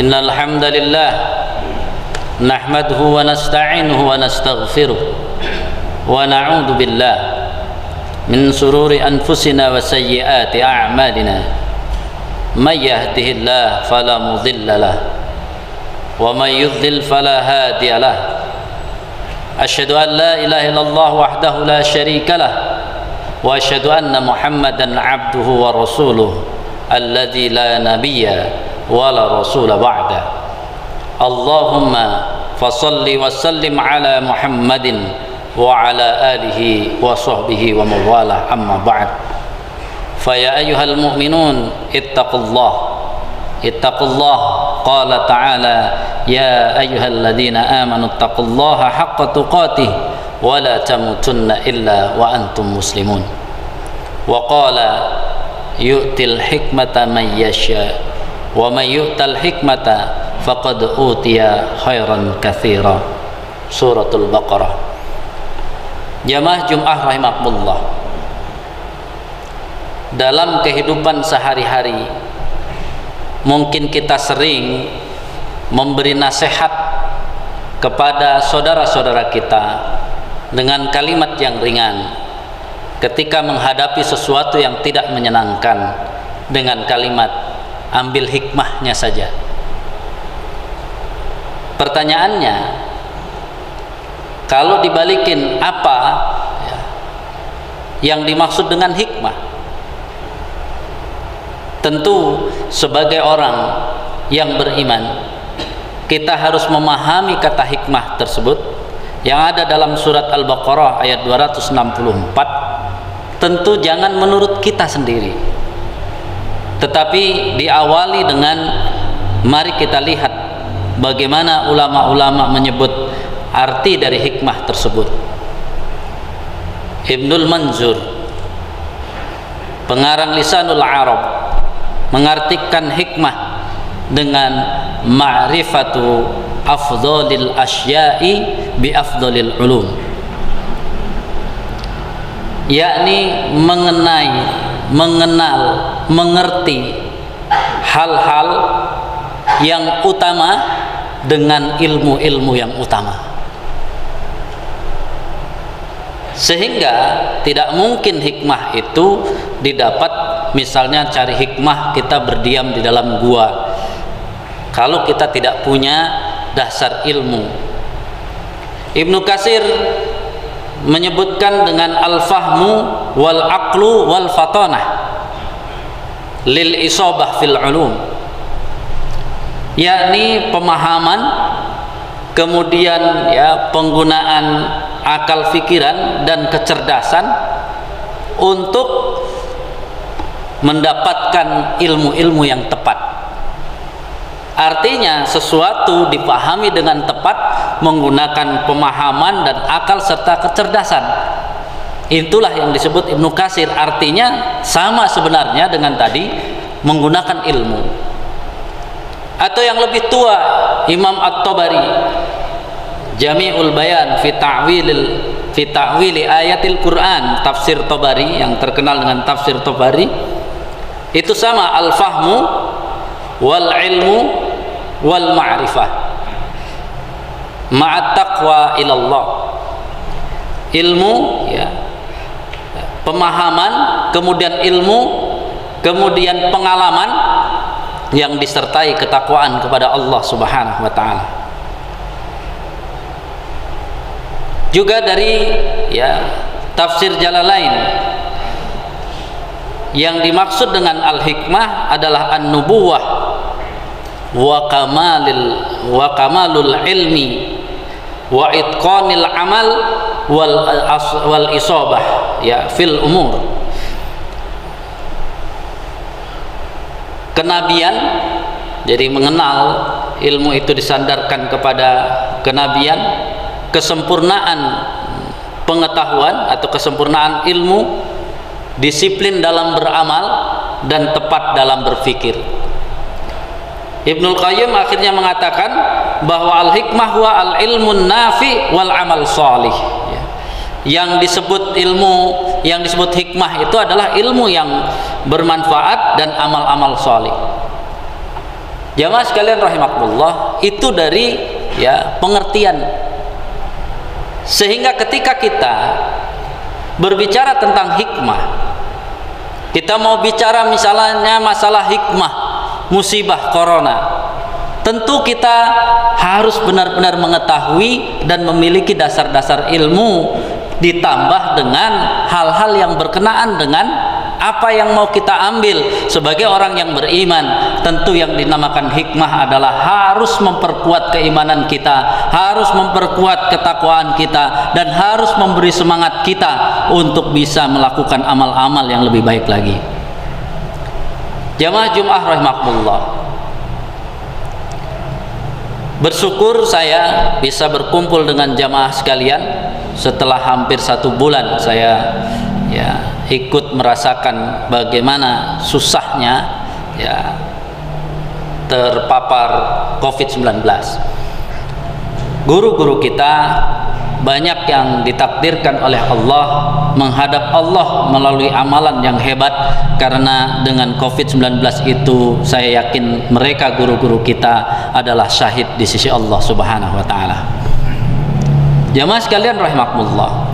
إن الحمد لله نحمده ونستعينه ونستغفره ونعوذ بالله من شرور أنفسنا وسيئات أعمالنا من يهده الله فلا مضل له ومن يضلل فلا هادي له أشهد أن لا إله إلا الله وحده لا شريك له وأشهد أن محمدا عبده ورسوله الذي لا نبي ولا رسول بعده اللهم فصل وسلم على محمد وعلى آله وصحبه ومن والاه أما بعد فيا أيها المؤمنون اتقوا الله قال تعالى يا أيها الذين آمنوا اتقوا الله حق تقاته ولا تموتن إلا وأنتم مسلمون وقال يؤتي الحكمة من يشاء ومن يؤت الحكمة فقد أوتي خيرا كثيرا Suratul Baqarah. Jamaah Jum'ah rahimakumullah, dalam kehidupan sehari-hari mungkin kita sering memberi nasihat kepada saudara-saudara kita dengan kalimat yang ringan ketika menghadapi sesuatu yang tidak menyenangkan dengan kalimat ambil hikmahnya saja. Pertanyaannya, kalau dibalikin apa yang dimaksud dengan hikmah? Tentu sebagai orang yang beriman kita harus memahami kata hikmah tersebut yang ada dalam surat Al-Baqarah ayat 264. Tentu jangan menurut kita sendiri, tetapi diawali dengan mari kita lihat bagaimana ulama-ulama menyebut arti dari hikmah tersebut. Ibnul Manzur, pengarang Lisanul Arab, mengartikan hikmah dengan ma'rifatu afdhalil asya'i bi afdhalil ulum, yakni mengenal, mengerti hal-hal yang utama dengan ilmu-ilmu yang utama, sehingga tidak mungkin hikmah itu didapat misalnya cari hikmah kita berdiam di dalam gua kalau kita tidak punya dasar ilmu. Ibnu Katsir menyebutkan dengan al-fahmu wal aqlu wal fatanah lil isabah fil ulum, yakni pemahaman, kemudian penggunaan akal fikiran dan kecerdasan untuk mendapatkan ilmu-ilmu yang tepat. Artinya sesuatu dipahami dengan tepat menggunakan pemahaman dan akal serta kecerdasan. Itulah yang disebut Ibnu Katsir. Artinya sama sebenarnya dengan tadi menggunakan ilmu. Atau yang lebih tua, Imam At-Tabari, Jami'ul Bayan fi ta'wili ayatil Quran, tafsir Tabari yang terkenal dengan tafsir Tabari, itu sama, al-fahmu wal ilmu wal ma'rifah ma'at taqwa ilallah. Ilmu, pemahaman, kemudian ilmu, kemudian pengalaman yang disertai ketakwaan kepada Allah Subhanahu wa taala. Juga dari tafsir Jalalain, yang dimaksud dengan al-hikmah adalah an-nubuwah wa kamalul ilmi wa itqanil amal wal isabah fil umur. Kenabian, jadi mengenal ilmu itu disandarkan kepada kenabian, kesempurnaan pengetahuan atau kesempurnaan ilmu, disiplin dalam beramal dan tepat dalam berfikir. Ibnul Qayyim akhirnya mengatakan bahwa al-hikmah huwa al-ilmun nafi wal amal salih. Yang disebut ilmu, yang disebut hikmah itu adalah ilmu yang bermanfaat dan amal-amal salih. Jamaah sekalian rahimakumullah, itu dari ya pengertian. Sehingga ketika kita berbicara tentang hikmah, kita mau bicara misalnya masalah hikmah musibah corona, tentu kita harus benar-benar mengetahui dan memiliki dasar-dasar ilmu, ditambah dengan hal-hal yang berkenaan dengan apa yang mau kita ambil sebagai orang yang beriman. Tentu yang dinamakan hikmah adalah harus memperkuat keimanan kita, harus memperkuat ketakwaan kita, dan harus memberi semangat kita untuk bisa melakukan amal-amal yang lebih baik lagi. Jamaah Jum'ah rahimakumullah, bersyukur saya bisa berkumpul dengan jamaah sekalian setelah hampir 1 bulan saya ya ikut merasakan bagaimana susahnya ya terpapar COVID-19. Guru-guru kita banyak yang ditakdirkan oleh Allah menghadap Allah melalui amalan yang hebat, karena dengan COVID-19 itu saya yakin mereka guru-guru kita adalah syahid di sisi Allah Subhanahu wa taala. Jamaah sekalian rahimakumullah,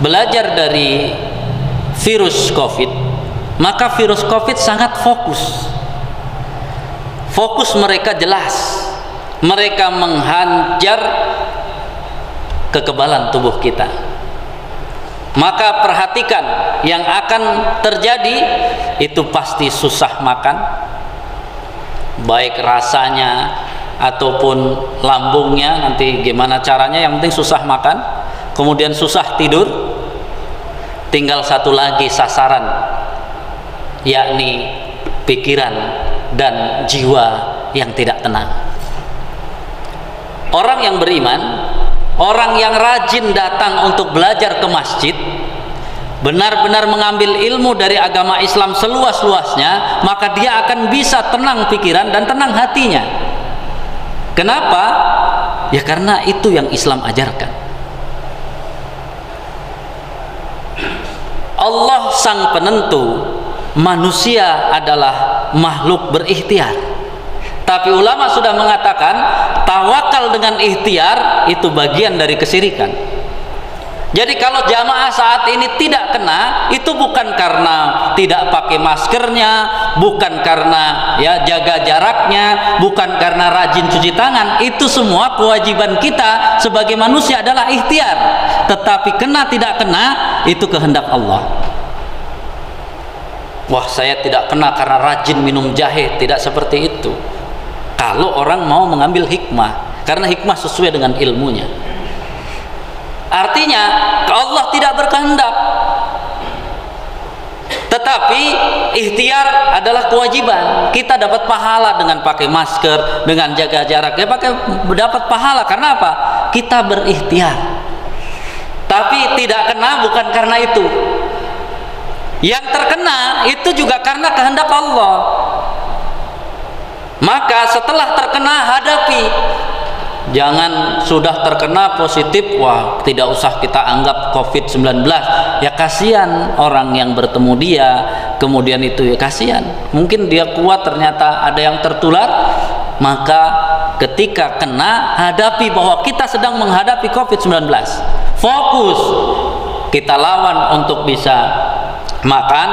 belajar dari virus COVID, maka virus COVID sangat fokus mereka jelas, mereka menghajar kekebalan tubuh kita. Maka perhatikan yang akan terjadi itu pasti susah makan, baik rasanya ataupun lambungnya, nanti gimana caranya, yang penting susah makan, kemudian susah tidur. Tinggal satu lagi sasaran, yakni pikiran dan jiwa yang tidak tenang. Orang yang beriman, orang yang rajin datang untuk belajar ke masjid, benar-benar mengambil ilmu dari agama Islam seluas-luasnya, maka dia akan bisa tenang pikiran dan tenang hatinya. Kenapa? Ya karena itu yang Islam ajarkan. Allah sang penentu, manusia adalah makhluk berikhtiar. Tapi ulama sudah mengatakan tawakal dengan ikhtiar itu bagian dari kesyirikan. Jadi kalau jamaah saat ini tidak kena, itu bukan karena tidak pakai maskernya, bukan karena ya jaga jaraknya, bukan karena rajin cuci tangan. Itu semua kewajiban kita sebagai manusia adalah ikhtiar. Tetapi kena tidak kena itu kehendak Allah. Wah, saya tidak kena karena rajin minum jahe, tidak seperti itu. Kalau orang mau mengambil hikmah, karena hikmah sesuai dengan ilmunya. Artinya Allah tidak berkehendak, tetapi ikhtiar adalah kewajiban. Kita dapat pahala dengan pakai masker, dengan jaga jarak, ya dapat pahala. Karena apa? Kita berikhtiar. Tapi tidak kena bukan karena itu. Yang terkena itu juga karena kehendak Allah. Maka setelah terkena, hadapi. Jangan sudah terkena positif, wah tidak usah kita anggap COVID-19. Ya kasihan orang yang bertemu dia, kemudian itu ya kasihan. Mungkin dia kuat, ternyata ada yang tertular. Maka ketika kena, hadapi bahwa kita sedang menghadapi COVID-19. Fokus, kita lawan untuk bisa makan,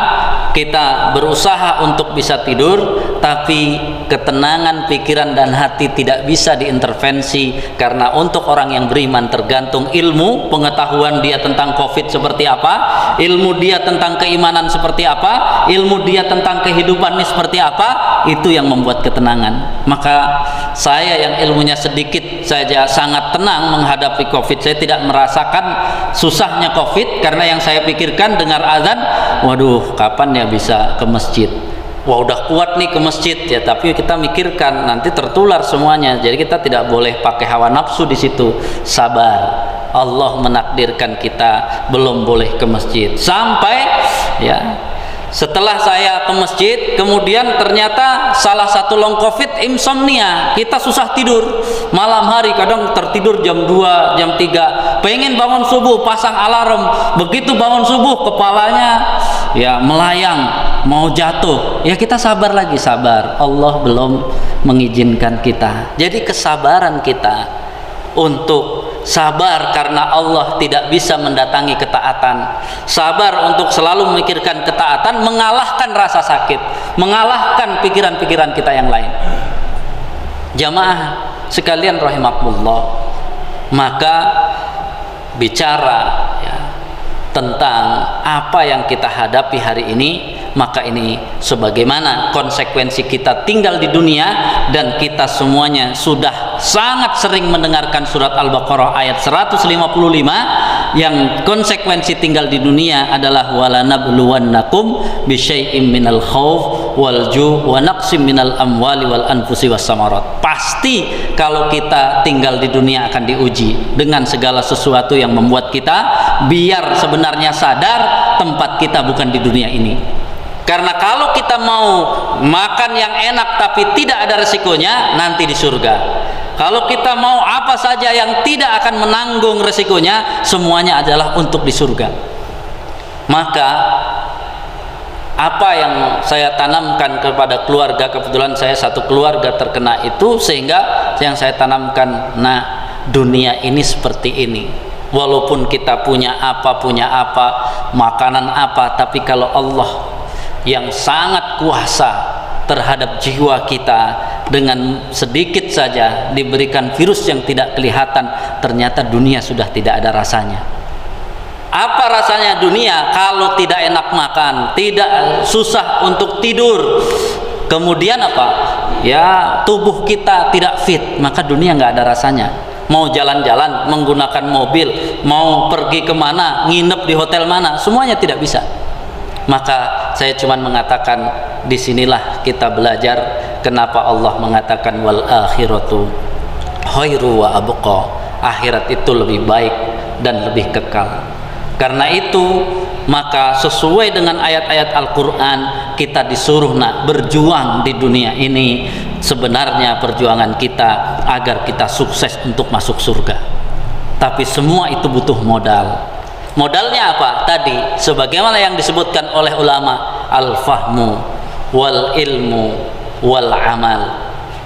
kita berusaha untuk bisa tidur, tapi ketenangan pikiran dan hati tidak bisa diintervensi, karena untuk orang yang beriman tergantung ilmu pengetahuan dia tentang COVID seperti apa, ilmu dia tentang keimanan seperti apa, ilmu dia tentang kehidupan ini seperti apa, itu yang membuat ketenangan. Maka saya yang ilmunya sedikit saja sangat tenang menghadapi COVID. Saya tidak merasakan susahnya COVID, karena yang saya pikirkan dengar azan, waduh kapan ya bisa ke masjid, wah udah kuat nih ke masjid ya, tapi kita mikirkan nanti tertular semuanya. Jadi kita tidak boleh pakai hawa nafsu di situ. Sabar, Allah menakdirkan kita belum boleh ke masjid. Sampai ya setelah saya ke masjid, kemudian ternyata salah satu long COVID insomnia. Kita susah tidur malam hari, kadang tertidur jam 2, jam 3, pengen bangun subuh, pasang alarm. Begitu bangun subuh, kepalanya ya melayang, mau jatuh, ya kita sabar lagi, sabar. Allah belum mengizinkan kita. Jadi kesabaran kita untuk sabar karena Allah tidak bisa mendatangi ketaatan, sabar untuk selalu memikirkan ketaatan, mengalahkan rasa sakit, mengalahkan pikiran-pikiran kita yang lain. Jamaah sekalian rahimakumullah, maka bicara ya, tentang apa yang kita hadapi hari ini, maka ini sebagaimana konsekuensi kita tinggal di dunia, dan kita semuanya sudah sangat sering mendengarkan surat Al-Baqarah ayat 155 yang konsekuensi tinggal di dunia adalah walanabluwannakum bisyai'im minal khauf wal ju' wa naqsim minal amwali wal anfusi was samarat. Pasti kalau kita tinggal di dunia akan diuji dengan segala sesuatu yang membuat kita biar sebenarnya sadar tempat kita bukan di dunia ini. Karena kalau kita mau makan yang enak tapi tidak ada resikonya, nanti di surga. Kalau kita mau apa saja yang tidak akan menanggung resikonya, semuanya adalah untuk di surga. Maka apa yang saya tanamkan kepada keluarga, kebetulan saya satu keluarga terkena itu, sehingga yang saya tanamkan, nah dunia ini seperti ini. Walaupun kita punya apa, makanan apa, tapi kalau Allah yang sangat kuasa terhadap jiwa kita, dengan sedikit saja diberikan virus yang tidak kelihatan, ternyata dunia sudah tidak ada rasanya. Apa rasanya dunia kalau tidak enak makan, tidak, susah untuk tidur, kemudian apa ya, tubuh kita tidak fit, maka dunia nggak ada rasanya. Mau jalan-jalan menggunakan mobil, mau pergi kemana, nginep di hotel mana, semuanya tidak bisa. Maka saya cuma mengatakan, disinilah kita belajar kenapa Allah mengatakan wal akhiratu khairu wa abqa. Akhirat itu lebih baik dan lebih kekal. Karena itu maka sesuai dengan ayat-ayat Al-Quran, kita disuruh berjuang di dunia ini. Sebenarnya perjuangan kita agar kita sukses untuk masuk surga. Tapi semua itu butuh modal. Modalnya apa? Tadi sebagaimana yang disebutkan oleh ulama, al-fahmu wal ilmu wal amal.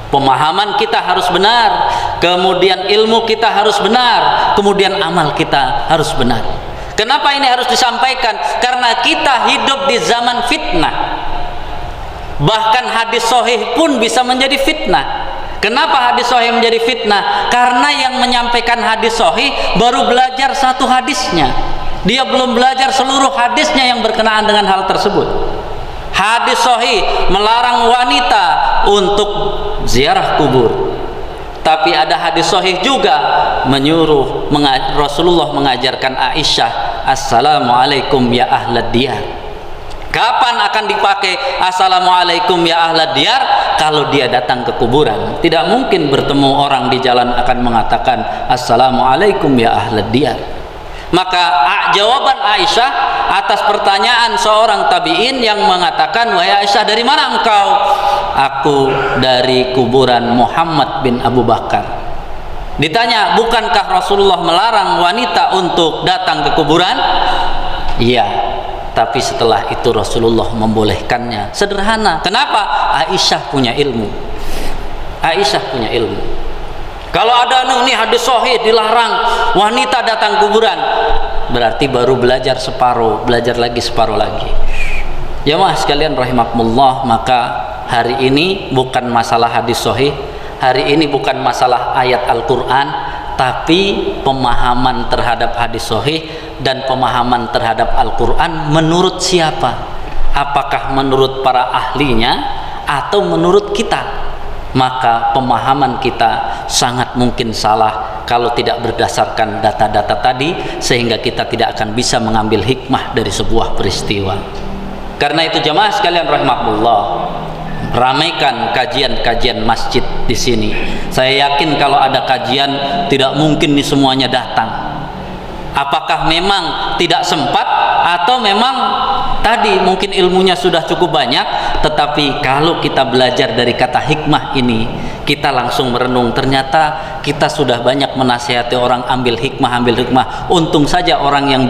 Pemahaman kita harus benar, kemudian ilmu kita harus benar, kemudian amal kita harus benar. Kenapa ini harus disampaikan? Karena kita hidup di zaman fitnah. Bahkan hadis sahih pun bisa menjadi fitnah. Kenapa hadis sahih menjadi fitnah? Karena yang menyampaikan hadis sahih baru belajar satu hadisnya, dia belum belajar seluruh hadisnya yang berkenaan dengan hal tersebut. Hadis sahih melarang wanita untuk ziarah kubur, tapi ada hadis sahih juga menyuruh, Rasulullah mengajarkan Aisyah, assalamualaikum ya ahlad diyar. Kapan akan dipakai assalamualaikum ya ahlad diyar? Kalau dia datang ke kuburan. Tidak mungkin bertemu orang di jalan akan mengatakan assalamualaikum ya ahlad diyar. Maka jawaban Aisyah atas pertanyaan seorang tabi'in yang mengatakan, wahai Aisyah, dari mana engkau? Aku dari kuburan Muhammad bin Abu Bakar. Ditanya, bukankah Rasulullah melarang wanita untuk datang ke kuburan? Iya, tapi setelah itu Rasulullah membolehkannya. Sederhana. Kenapa? Aisyah punya ilmu. Aisyah punya ilmu. Kalau ada nih hadis sahih dilarang wanita datang kuburan, berarti baru belajar separuh, belajar lagi separuh lagi. Jamaah sekalian rahimakumullah, maka hari ini bukan masalah hadis sahih, hari ini bukan masalah ayat Al-Quran, tapi pemahaman terhadap hadis sahih dan pemahaman terhadap Al-Quran menurut siapa? Apakah menurut para ahlinya atau menurut kita? Maka pemahaman kita sangat mungkin salah kalau tidak berdasarkan data-data tadi, sehingga kita tidak akan bisa mengambil hikmah dari sebuah peristiwa. Karena itu jamaah sekalian rahimakumullah, ramaikan kajian-kajian masjid di sini. Saya yakin kalau ada kajian tidak mungkin nih semuanya datang. Apakah memang tidak sempat atau memang tadi mungkin ilmunya sudah cukup banyak, tetapi kalau kita belajar dari kata hikmah ini, kita langsung merenung, ternyata kita sudah banyak menasihati orang ambil hikmah. Untung saja orang yang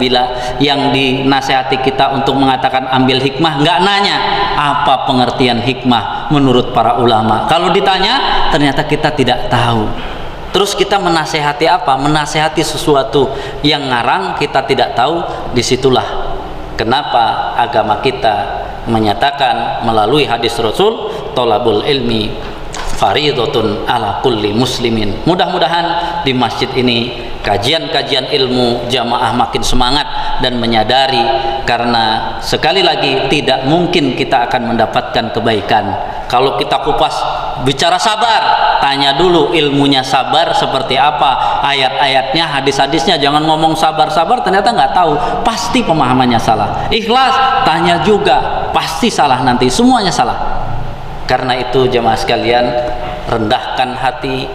dinasihati kita untuk mengatakan ambil hikmah nggak nanya apa pengertian hikmah menurut para ulama. Kalau ditanya ternyata kita tidak tahu. Terus kita menasehati apa? Menasehati sesuatu yang ngarang kita tidak tahu. Disitulah kenapa agama kita menyatakan melalui hadis Rasul, tolabul ilmi faridatun ala kulli muslimin. Mudah-mudahan di masjid ini kajian-kajian ilmu jamaah makin semangat dan menyadari, karena sekali lagi tidak mungkin kita akan mendapatkan kebaikan kalau kita kupas bicara sabar. Tanya dulu ilmunya sabar seperti apa, ayat-ayatnya, hadis-hadisnya. Jangan ngomong sabar-sabar ternyata nggak tahu, pasti pemahamannya salah. Ikhlas, tanya juga, pasti salah nanti, semuanya salah. Karena itu jemaah sekalian, rendahkan hati,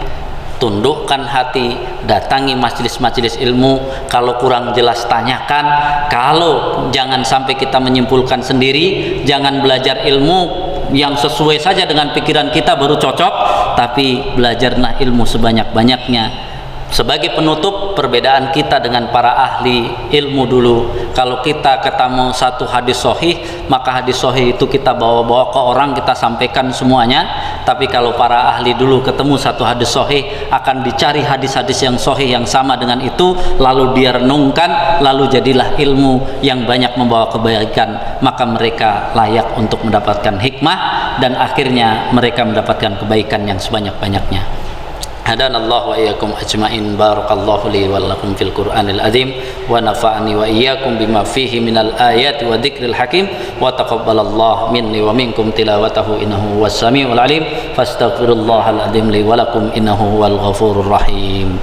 tundukkan hati, datangi majelis-majelis ilmu. Kalau kurang jelas tanyakan. Kalau jangan sampai kita menyimpulkan sendiri, jangan belajar ilmu yang sesuai saja dengan pikiran kita baru cocok, tapi belajarlah ilmu sebanyak-banyaknya. Sebagai penutup, perbedaan kita dengan para ahli ilmu dulu, kalau kita ketemu satu hadis sahih, maka hadis sahih itu kita bawa-bawa ke orang, kita sampaikan semuanya. Tapi kalau para ahli dulu ketemu satu hadis sahih, akan dicari hadis-hadis yang sahih yang sama dengan itu, lalu dia renungkan, lalu jadilah ilmu yang banyak membawa kebaikan. Maka mereka layak untuk mendapatkan hikmah, dan akhirnya mereka mendapatkan kebaikan yang sebanyak-banyaknya. Hadanallahu wa iyyakum ajmain. Barakallahu li wa lakum fil Qur'anil azim wa nafa'ani wa iyyakum bima fihi minal ayati wa dzikril hakim wa taqabbalallahu minni wa minkum tilawatahu innahu huwas samiul alim. Fastaghfirullahal azim li wa lakum innahu huwal ghafurur rahim.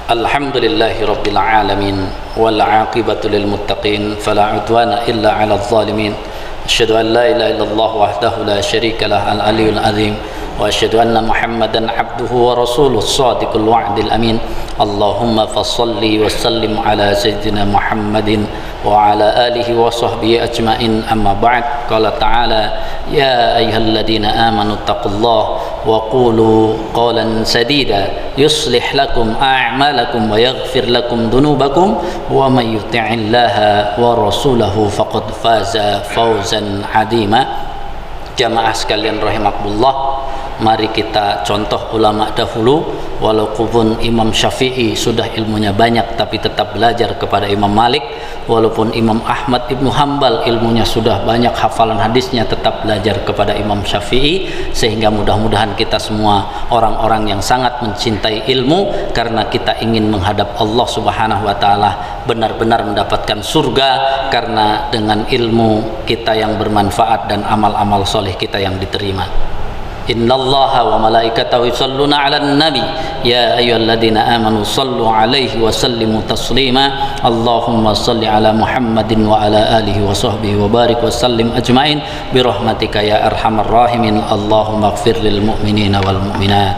Alhamdulillahi rabbil alamin wal aqibatu lil muttaqin fala udwana illa 'alal zalimin. Asyhadu an la ilaha illallah wahdahu la syarika lah al aliyyul azim wa asyhadu anna Muhammadan 'abduhu wa rasuluhu shadiqul wa'dil amin. Allahumma fassalli wa sallim ala sayyidina Muhammadin wa ala alihi wa sahbihi ajmain. Amma ba'd. Qala ta'ala ya ayyuhalladzina amanu taqullaha wa qulu qawlan sadida yuslih lakum a'malakum wa yaghfir lakum dhunubakum wa may yuti'illaha wa rasulahu faqad faza fawzan 'azima. Jamaah sekalian rahimakumullah, mari kita contoh ulama dahulu. Walaupun Imam Syafi'i sudah ilmunya banyak tapi tetap belajar kepada Imam Malik. Walaupun Imam Ahmad Ibnu Hanbal ilmunya sudah banyak, hafalan hadisnya, tetap belajar kepada Imam Syafi'i. Sehingga mudah-mudahan kita semua orang-orang yang sangat mencintai ilmu, karena kita ingin menghadap Allah Subhanahu wa ta'ala benar-benar mendapatkan surga, karena dengan ilmu kita yang bermanfaat dan amal-amal soleh kita yang diterima. Innallaha wa malaikatahu yusholluna 'alan nabi ya ayyuhalladzina amanu shallu 'alaihi wa sallimu taslima. Allahumma shalli 'ala Muhammadin wa 'ala alihi wa sahbihi wa barik wa sallim ajmain bi rahmatika ya arhamar rahimin. Allahumma ighfir lil mu'minina wal mu'minat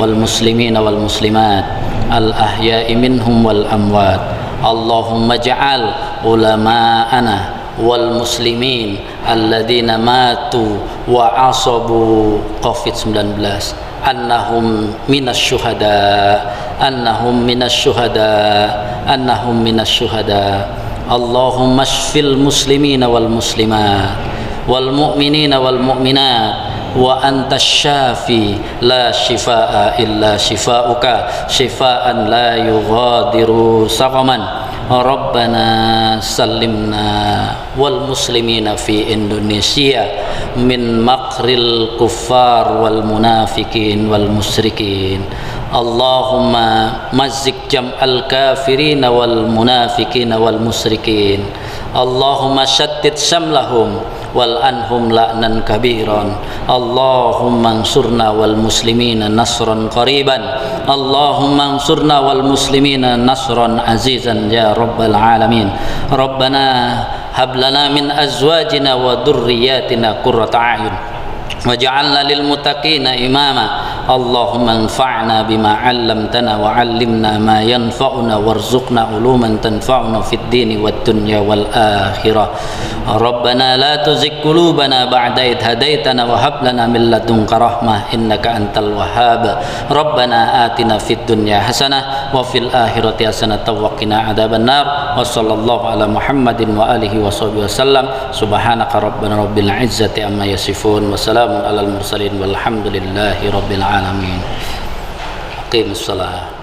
wal muslimina wal muslimat al ahya'i minhum wal amwat. Allahumma ja'al ulama'ana wal muslimin alladzina matu wa asabu COVID-19 annahum minasyuhada Allahumma shfil muslimina wal muslimat wal mu'minina wal mu'minat wa anta syafi la shifaa illa shifauka shifaan la yughadiru saqaman. Rabbana sallimna wal muslimina fi Indonesia min makril kuffar wal munafikin wal musyrikin. Allahumma mazzik jam'al kafirin wal munafikin wal musyrikin. Allahumma shattit samlahum wal anhum la'nan kabiran. Allahumma ansurna wal muslimina nasran qariban. Allahumma ansurna wal muslimina nasran azizan ya rabbal alamin. Rabbana hab lana min azwajina wa dhurriyyatina qurrata a'yun waj'alna lil muttaqina imama Allahumma anfa'na bima 'allamtana wa 'allimna ma yanfa'una warzuqna uluman tanfa'una fid dini wad dunya wal akhirah. Rabbana la tuzigh qulubana ba'da idh hadaitana wa hab lana min ladunka rahmah innaka antal wahhab. Rabbana atina fid dunya hasanah wa fil akhirati hasanah wa qina adzabannar. Wa sallallahu ala Muhammadin wa alihi wa sahbihi wasallam. Subhanaka rabbana rabbil izzati amma yasifun wa salamun alal mursalin walhamdulillahi rabbil alamin. Aqimus salat.